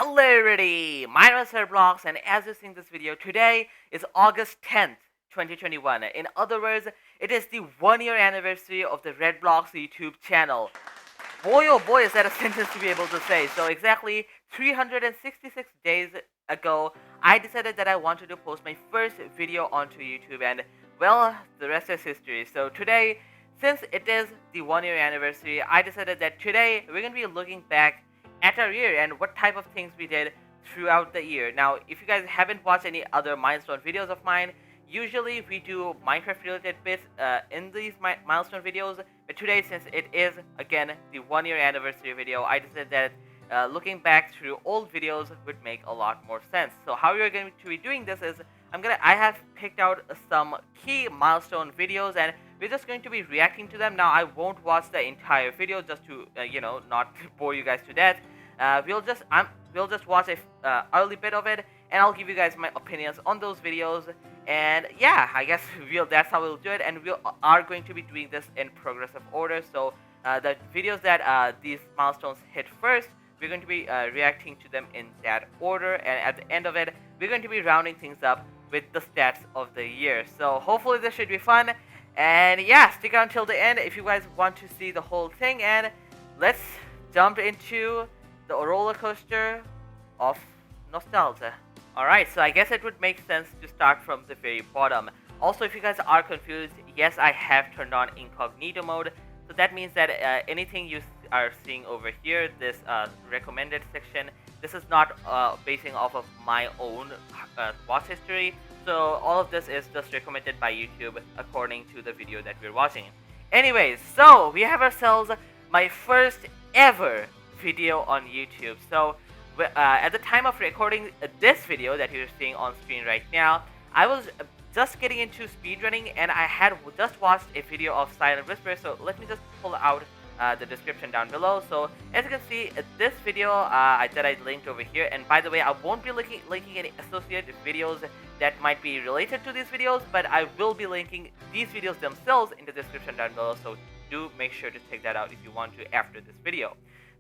Hello everybody, my name is RedBlockss, and as you're seeing this video, today is August 10th, 2021. In other words, it is the 1-year anniversary of the RedBlockss YouTube channel. Boy oh boy, is that a sentence to be able to say. So exactly 366 days ago, I decided that I wanted to post my first video onto YouTube, and well, the rest is history. So today, since it is the 1-year anniversary, I decided that today we're going to be looking back at our year and what type of things we did throughout the year. Now, if you guys haven't watched any other milestone videos of mine, usually we do Minecraft related bits in these milestone videos, but today, since it is again the 1-year anniversary video, I decided that looking back through old videos would make a lot more sense. So how we're going to be doing this is I have picked out some key milestone videos and we're just going to be reacting to them. Now, I won't watch the entire video just to not bore you guys to death. We'll just watch a early bit of it, and I'll give you guys my opinions on those videos. And yeah, I guess that's how we'll do it, and we are going to be doing this in progressive order. So the videos that these milestones hit first, we're going to be reacting to them in that order, and at the end of it, we're going to be rounding things up with the stats of the year. So hopefully this should be fun, and yeah, stick around till the end if you guys want to see the whole thing, and let's jump into the roller coaster of nostalgia. Alright, so I guess it would make sense to start from the very bottom. Also, if you guys are confused, yes, I have turned on incognito mode, so that means that anything you are seeing over here, this recommended section, this is not basing off of my own watch history. So all of this is just recommended by YouTube according to the video that we're watching. Anyways, so we have ourselves my first ever video on YouTube. So at the time of recording this video that you're seeing on screen right now, I was just getting into speedrunning, and I had just watched a video of Silent Whisper. So let me just pull out the description down below. So as you can see, this video that I linked over here, and by the way, I won't be linking any associated videos that might be related to these videos, but I will be linking these videos themselves in the description down below, so do make sure to check that out if you want to after this video.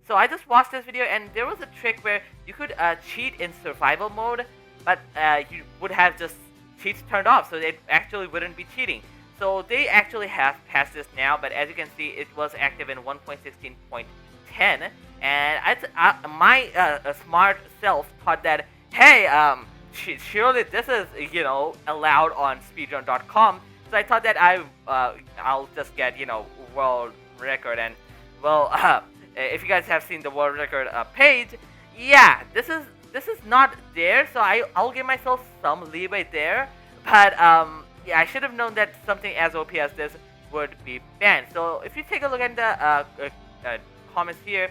So I just watched this video, and there was a trick where you could cheat in survival mode, but you would have just cheats turned off, so it actually wouldn't be cheating. So they actually have patched this now, but as you can see, it was active in 1.16.10, and my smart self thought that, hey, surely this is allowed on speedrun.com. So I thought that I'll just get world record, and well, if you guys have seen the world record page, yeah, this is not there, so I'll give myself some leeway there, but yeah, I should have known that something as OP as this would be banned. So if you take a look at the comments here,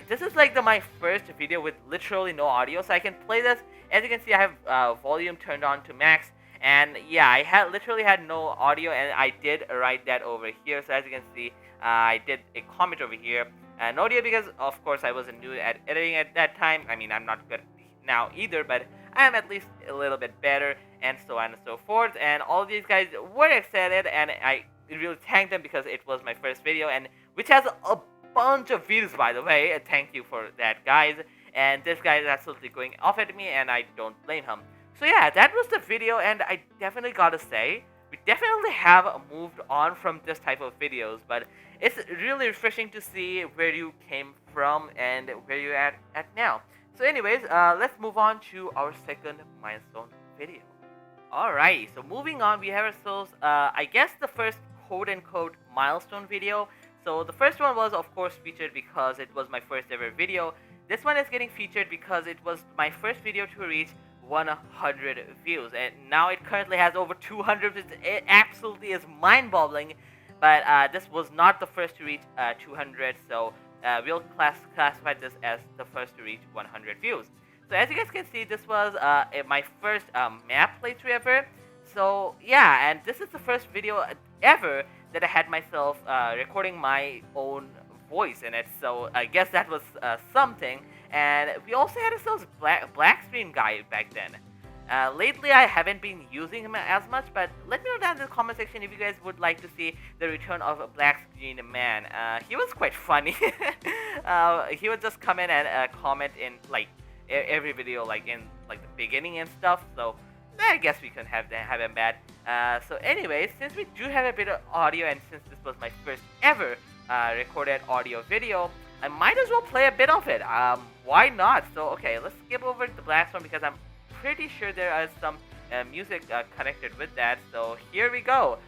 this is like my first video with literally no audio, so I can play this. As you can see, I have volume turned on to max, and yeah, I literally had no audio, and I did write that over here. So as you can see, I did a comment over here. No audio because, of course, I wasn't new at editing at that time. I mean, I'm not good now either, but I am at least a little bit better, and so on and so forth. And all of these guys were excited, and I really thanked them because it was my first video, and which has a bunch of views, by the way. Thank you for that, guys. And this guy is absolutely going off at me, and I don't blame him. So yeah, that was the video, and I definitely gotta say, we definitely have moved on from this type of videos, but it's really refreshing to see where you came from and where you're at now. So anyways, let's move on to our second milestone video. Alright, so moving on, we have ourselves, I guess the first quote-unquote milestone video. So the first one was, of course, featured because it was my first ever video. This one is getting featured because it was my first video to reach 100 views, and now it currently has over 200. It absolutely is mind-boggling, but this was not the first to reach 200, so we'll classify this as the first to reach 100 views. So as you guys can see, this was my first map playthrough ever. So yeah, and this is the first video ever that I had myself recording my own voice in it, so I guess that was something. And we also had ourselves black screen guy back then. Lately, I haven't been using him as much, but let me know down in the comment section if you guys would like to see the return of a black screen man. He was quite funny. He would just come in and comment in every video like in like the beginning and stuff. So I guess we can have them bad. So anyways, since we do have a bit of audio, and since this was my first ever recorded audio video, I might as well play a bit of it. Why not? So okay, let's skip over the Black one because I'm pretty sure there is some music connected with that. So here we go.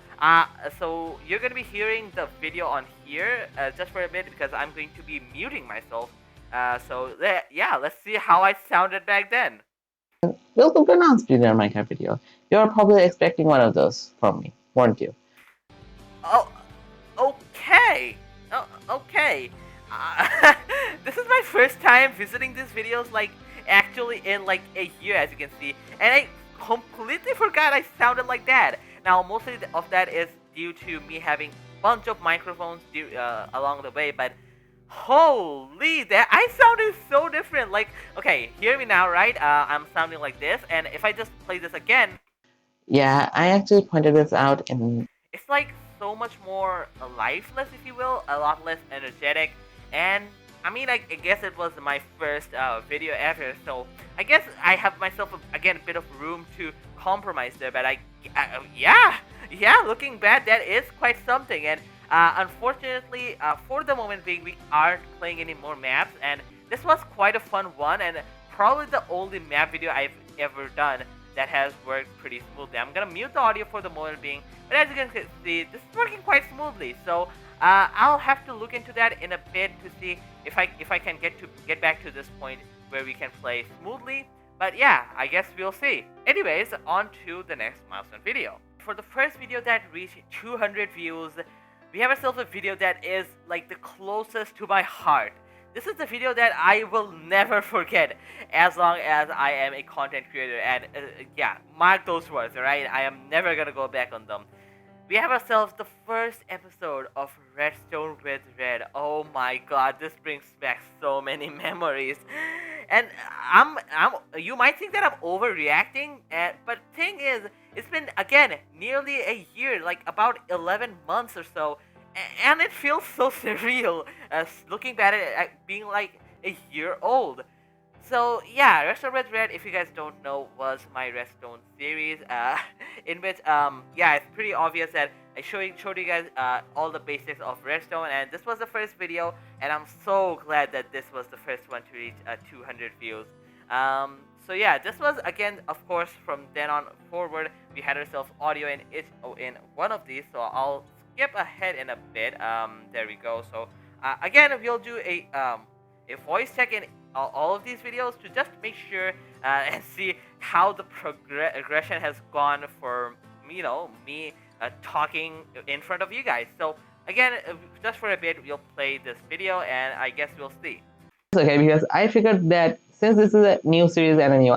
So you're gonna be hearing the video on here just for a bit because I'm going to be muting myself. Yeah, let's see how I sounded back then. Welcome to announce Junior Minecraft video. You're probably expecting one of those from me, weren't you? Oh, okay. Oh, okay. Uh, this is my first time visiting these videos, like, actually in, like, a year, as you can see. And I completely forgot I sounded like that. Now, mostly of that is due to me having a bunch of microphones along the way, but holy, that I sounded so different. Like, okay, hear me now, right? I'm sounding like this, and if I just play this again, Yeah, I actually pointed this out in... it's like so much more lifeless, if you will, a lot less energetic, and I mean, I guess it was my first video ever, so I guess I have myself, again, a bit of room to compromise there, but yeah, looking bad, that is quite something, and unfortunately, for the moment being, we aren't playing any more maps, and this was quite a fun one, and probably the only map video I've ever done that has worked pretty smoothly. I'm gonna mute the audio for the moment being, but as you can see, this is working quite smoothly, so I'll have to look into that in a bit to see if I can get back to this point where we can play smoothly. But yeah, I guess we'll see. Anyways, on to the next milestone video. For the first video that reached 200 views, we have ourselves a video that is like the closest to my heart. This is the video that I will never forget as long as I am a content creator, and yeah, mark those words, alright? I am never gonna go back on them. We have ourselves the first episode of Redstone with Red. Oh my god, this brings back so many memories. And you might think that I'm overreacting, but thing is, it's been, again, nearly a year, like about 11 months or so, and it feels so surreal looking back at it being like a year old. So yeah, Redstone with Red, if you guys don't know, was my Redstone series, in which yeah, it's pretty obvious that I showed you guys all the basics of Redstone, and this was the first video, and I'm so glad that this was the first one to reach 200 views. So yeah, this was, again, of course, from then on forward, we had ourselves audio in one of these, so I'll skip ahead in a bit. There we go. So again, we'll do a voice check in all of these videos to just make sure and see how the progression has gone for, you know, me talking in front of you guys. So again, just for a bit, we'll play this video, and I guess we'll see. Okay, because I figured that since this is a new series and a new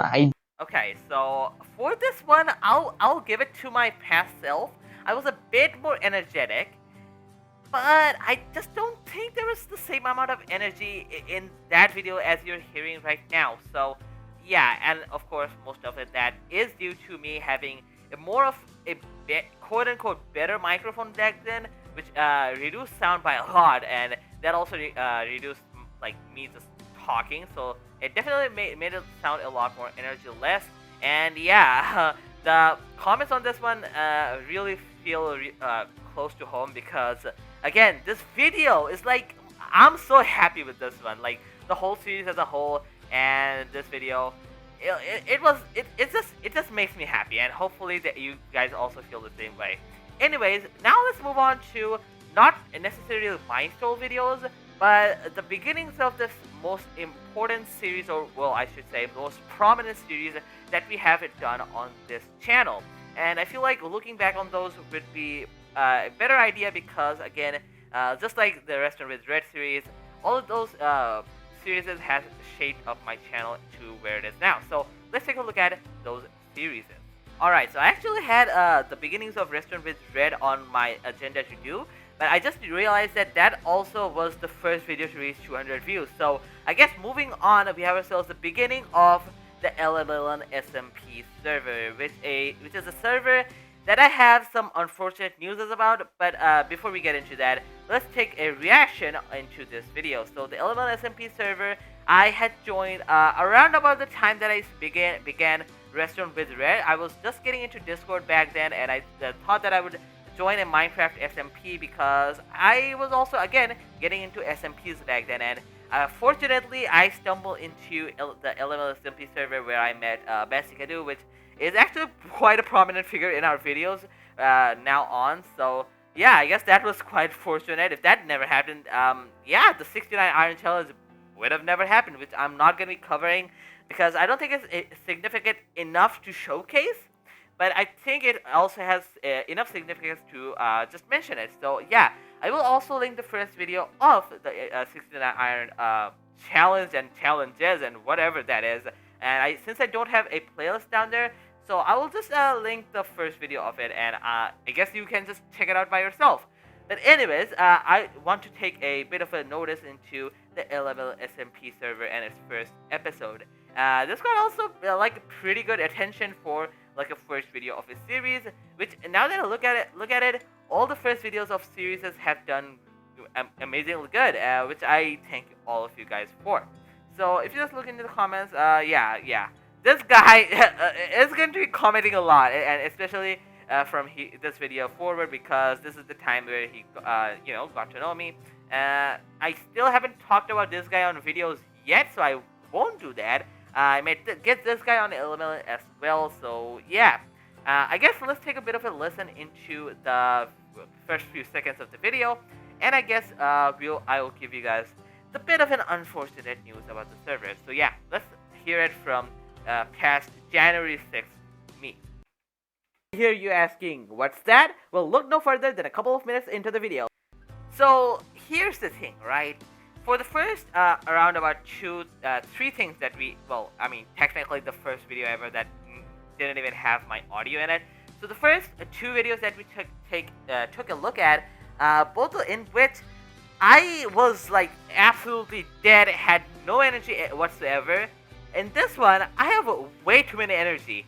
Okay, so for this one, I'll give it to my past self. I was a bit more energetic, but I just don't think there was the same amount of energy in that video as you're hearing right now. So yeah, and of course, most of it that is due to me having more of a quote-unquote better microphone back then, which reduced sound by a lot, and that also reduced like me just talking. So it definitely made it sound a lot more energy-less. And yeah, the comments on this one really feel close to home because, again, this video is like, I'm so happy with this one, like the whole series as a whole, and this video, it just makes me happy, and hopefully that you guys also feel the same way. Anyways, now let's move on to not necessarily milestone videos, but the beginnings of this most important series, or well, I should say most prominent series that we have done on this channel. And I feel like looking back on those would be a better idea because, again, just like the Redstone with Red series, all of those series has shaped up my channel to where it is now. So let's take a look at those series. Alright, so I actually had the beginnings of Redstone with Red on my agenda to do, but I just realized that that also was the first video to reach 200 views. So I guess moving on, we have ourselves the beginning of the ElemelonSMP server, which is a server that I have some unfortunate news about. But before we get into that, let's take a reaction into this video. So the ElemelonSMP server, I had joined around about the time that I began Restaurant with Red. I was just getting into Discord back then, and I thought that I would join a Minecraft SMP because I was also again getting into SMPs back then, and fortunately I stumbled into the ElemelonSMP server where I met Bessikadu, which is actually quite a prominent figure in our videos now on. So yeah, I guess that was quite fortunate. If that never happened, yeah, the 69 Iron Challenge would have never happened, which I'm not going to be covering because I don't think it's significant enough to showcase. But I think it also has enough significance to just mention it. So yeah, I will also link the first video of the 69 Iron challenge and challenges and whatever that is. And since I don't have a playlist down there, so I will just link the first video of it, and I guess you can just check it out by yourself. But anyways, I want to take a bit of a notice into the ElemelonSMP server and its first episode. This got also like pretty good attention for like a first video of a series, which now that I look at it, all the first videos of series have done amazingly good, which I thank all of you guys for. So if you just look into the comments, yeah, this guy is going to be commenting a lot, and especially from this video forward, because this is the time where he got to know me. I still haven't talked about this guy on videos yet, so I won't do that. I may get this guy on Elemelon as well, so yeah. I guess let's take a bit of a listen into the first few seconds of the video, and I guess I will give you guys the bit of an unfortunate news about the server. So yeah, let's hear it from past January 6th me. I hear you asking, what's that? Well, look no further than a couple of minutes into the video. So here's the thing, right? For the first around about 3 things that technically the first video ever that didn't even have my audio in it. So the first 2 videos that we took a look at, both in which I was like absolutely dead, had no energy whatsoever. In this one, I have way too many energy,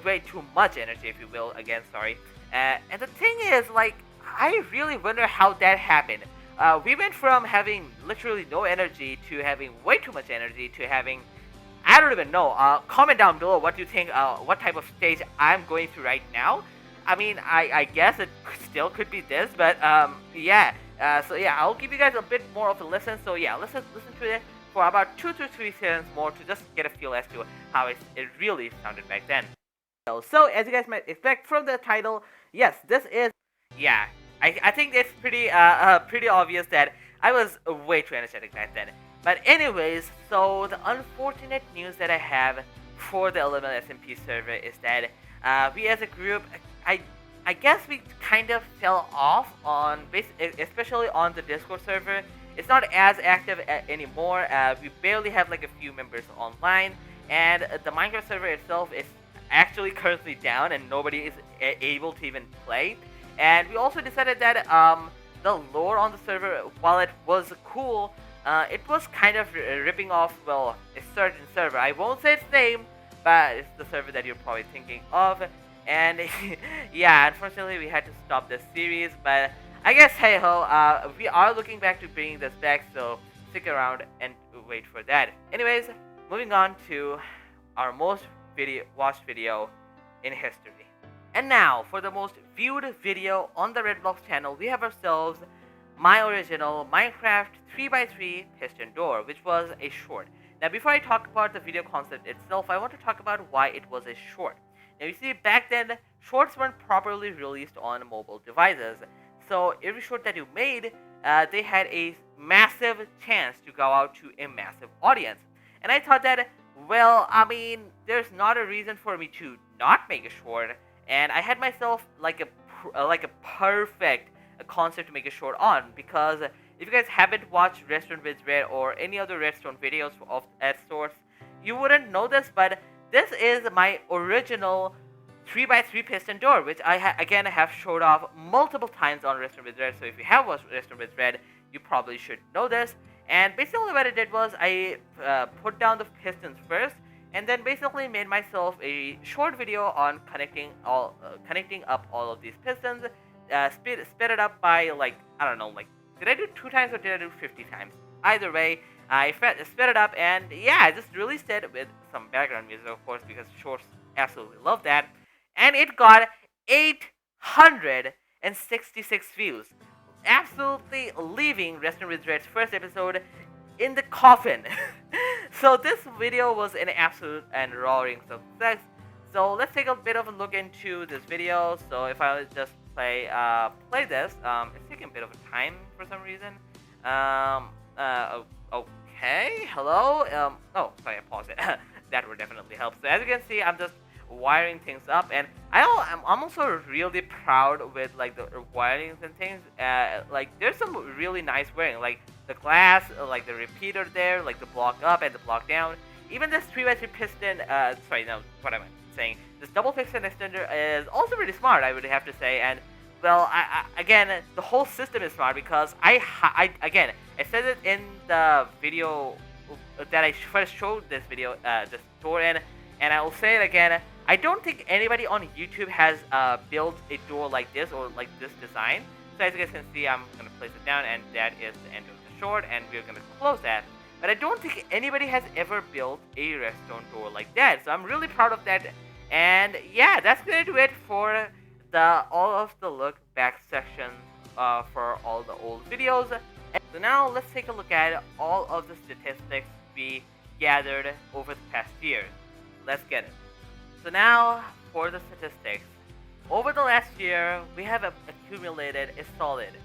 way too much energy, if you will. Again, sorry. And the thing is, like, I really wonder how that happened. We went from having literally no energy to having way too much energy to having, I don't even know. Comment down below what you think, what type of stage I'm going through right now. I mean, I guess it still could be this, but yeah. So yeah, I'll give you guys a bit more of a listen. So yeah, listen to it for about 2 to 3 seconds more to just get a feel as to how it really sounded back then. So as you guys might expect from the title, yes, this is, yeah, I think it's pretty obvious that I was way too energetic back then. But anyways, so the unfortunate news that I have for the ElemelonSMP server is that we as a group, I guess we kind of fell off on, especially on the Discord server. It's not as active anymore. We barely have like a few members online, and the Minecraft server itself is actually currently down, and nobody is able to even play. And we also decided that the lore on the server, while it was cool, it was kind of ripping off, well, a certain server. I won't say its name, but it's the server that you're probably thinking of. And yeah, unfortunately we had to stop this series, but I guess hey ho, we are looking back to bringing this back, so stick around and wait for that. Anyways, moving on to our most watched video in history. And now, for the most viewed video on the RedBlockss channel, we have ourselves my original Minecraft 3x3 piston door, which was a short. Now, before I talk about the video concept itself, I want to talk about why it was a short. Now, you see, back then, shorts weren't properly released on mobile devices. So, every short that you made, they had a massive chance to go out to a massive audience. And I thought that, well, I mean, there's not a reason for me to not make a short. And I had myself like a perfect concept to make a short on, because if you guys haven't watched Restaurant with Red or any other Redstone videos of that sorts, you wouldn't know this, but this is my original 3x3 piston door, which I again have showed off multiple times on Restaurant with Red. So if you have watched Restaurant with Red, you probably should know this. And basically what I did was I put down the pistons first, and then basically made myself a short video on connecting up all of these pistons, sped it up by, like, I don't know, like, did I do 2 times or did I do 50 times? Either way, I sped it up, and yeah, I just released it with some background music, of course, because shorts absolutely love that. And it got 866 views. Absolutely leaving Wrestling with Dread's first episode in the coffin. So this video was an absolute and roaring success. So let's take a bit of a look into this video. So if I just play this, it's taking a bit of a time for some reason. Okay, hello. Oh, sorry, I paused it. That would definitely help. So as you can see, I'm just wiring things up, and I'm also really proud with like the wirings and things. Like there's some really nice wiring, like the glass, like the repeater there, like the block up and the block down. Even this 3x3 piston, sorry, no, what am I saying? This double piston extender is also really smart, I would have to say. And well, again, the whole system is smart because I said it in the video that I first showed this video, the door in, and I will say it again. I don't think anybody on YouTube has built a door like this or like this design. So as you guys can see, I'm gonna place it down, and that is the end of the short, and we're gonna close that. But I don't think anybody has ever built a redstone door like that. So I'm really proud of that. And yeah, that's gonna do it for all of the look back sections for all the old videos. And so now let's take a look at all of the statistics we gathered over the past year. Let's get it. So now for the statistics. Over the last year, we have accumulated a solid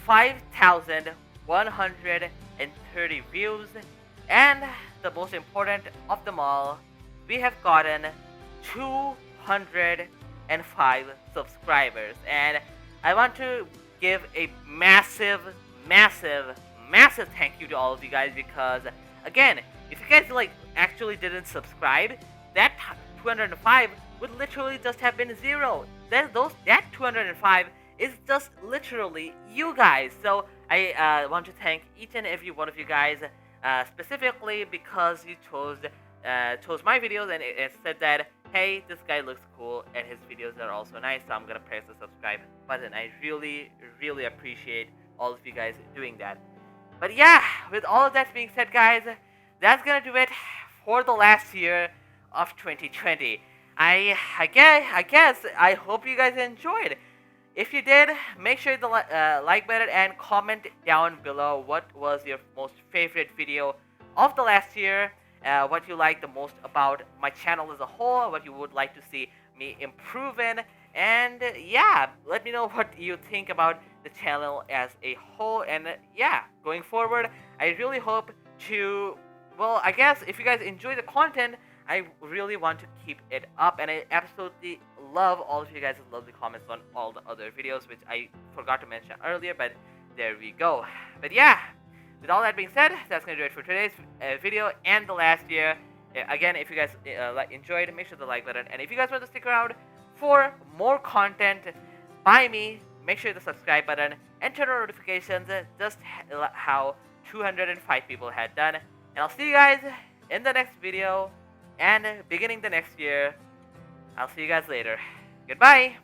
5,130 views, and the most important of them all, we have gotten 205 subscribers. And I want to give a massive thank you to all of you guys, because again, if you guys like actually didn't subscribe, that 205 would literally just have been 0. That 205 is just literally you guys. So I want to thank each and every one of you guys, specifically because you chose my videos, and it said that, hey, this guy looks cool and his videos are also nice, so I'm gonna press the subscribe button. I really appreciate all of you guys doing that. But yeah, with all of that being said, guys, that's gonna do it for the last year of 2020. I guess I hope you guys enjoyed. If you did, make sure to like button and comment down below what was your most favorite video of the last year, what you like the most about my channel as a whole, what you would like to see me improve in, and yeah, let me know what you think about the channel as a whole. And yeah, going forward, I really hope to, well, I guess if you guys enjoy the content, I really want to keep it up, and I absolutely love all of you guys' lovely comments on all the other videos, which I forgot to mention earlier, but there we go. But yeah, with all that being said, that's gonna do it for today's video and the last year. Again, if you guys enjoyed, make sure to like button, and if you guys want to stick around for more content by me, make sure the subscribe button and turn on notifications, just how 205 people had done. And I'll see you guys in the next video, and beginning the next year. I'll see you guys later. Goodbye!